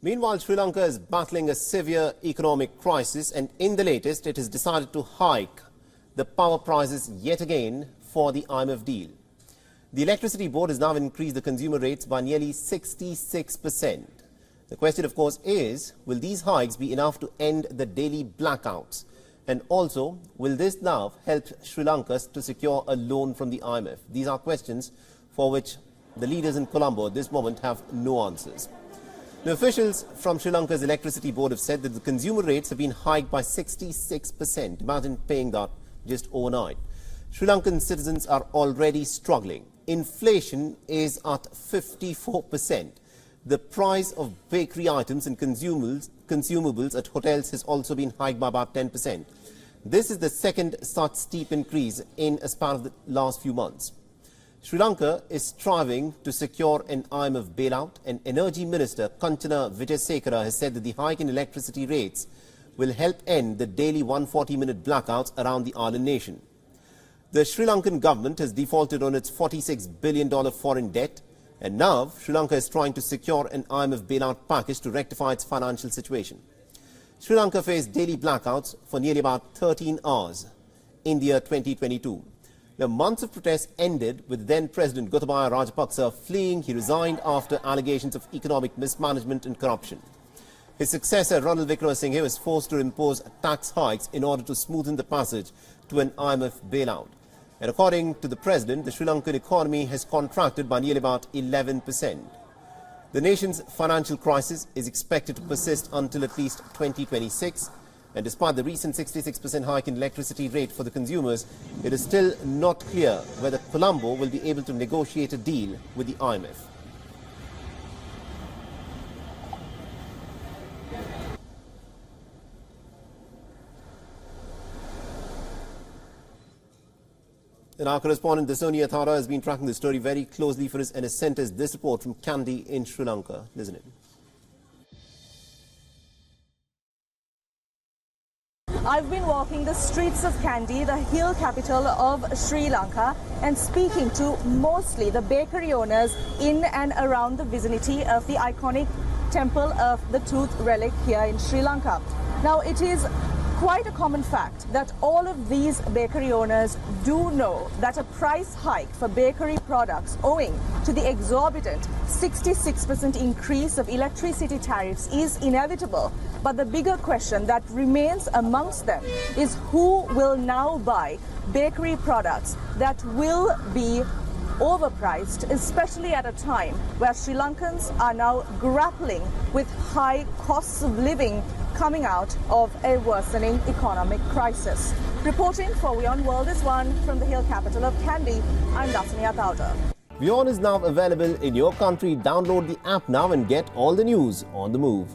Meanwhile, Sri Lanka is battling a severe economic crisis, and in the latest, it has decided to hike the power prices yet again for the IMF deal. The Electricity Board has now increased the consumer rates by nearly 66%. The question, of course, is, will these hikes be enough to end the daily blackouts? And also, will this now help Sri Lanka to secure a loan from the IMF? These are questions for which the leaders in Colombo at this moment have no answers. The officials from Sri Lanka's Electricity Board have said that the consumer rates have been hiked by 66%. Imagine paying that just overnight. Sri Lankan citizens are already struggling. Inflation is at 54%. The price of bakery items and consumables at hotels has also been hiked by about 10%. This is the second such steep increase in a span of the last few months. Sri Lanka is striving to secure an IMF bailout, and Energy Minister Kanchana Wijesekara has said that the hike in electricity rates will help end the daily 140-minute blackouts around the island nation. The Sri Lankan government has defaulted on its $46 billion foreign debt, and now Sri Lanka is trying to secure an IMF bailout package to rectify its financial situation. Sri Lanka faced daily blackouts for nearly about 13 hours in the year 2022. The months of protests ended with then-President Gotabaya Rajapaksa fleeing. He resigned after allegations of economic mismanagement and corruption. His successor, Ranil Wickremesinghe, was forced to impose tax hikes in order to smoothen the passage to an IMF bailout. And according to the president, the Sri Lankan economy has contracted by nearly about 11%. The nation's financial crisis is expected to persist until at least 2026. And despite the recent 66% hike in electricity rate for the consumers, it is still not clear whether Colombo will be able to negotiate a deal with the IMF. And our correspondent Dasonia Thara has been tracking the story very closely for us and has sent us this report from Kandy in Sri Lanka. Listen in. I've been walking the streets of Kandy, the hill capital of Sri Lanka, and speaking to mostly the bakery owners in and around the vicinity of the iconic temple of the Tooth relic here in Sri Lanka. Now, it is quite a common fact that all of these bakery owners do know that a price hike for bakery products owing to the exorbitant 66% increase of electricity tariffs is inevitable. But the bigger question that remains amongst them is who will now buy bakery products that will be overpriced, especially at a time where Sri Lankans are now grappling with high costs of living coming out of a worsening economic crisis. Reporting for WION World is One from the hill capital of Kandy, I'm Dasonia Thara. WION is now available in your country. Download the app now and get all the news on the move.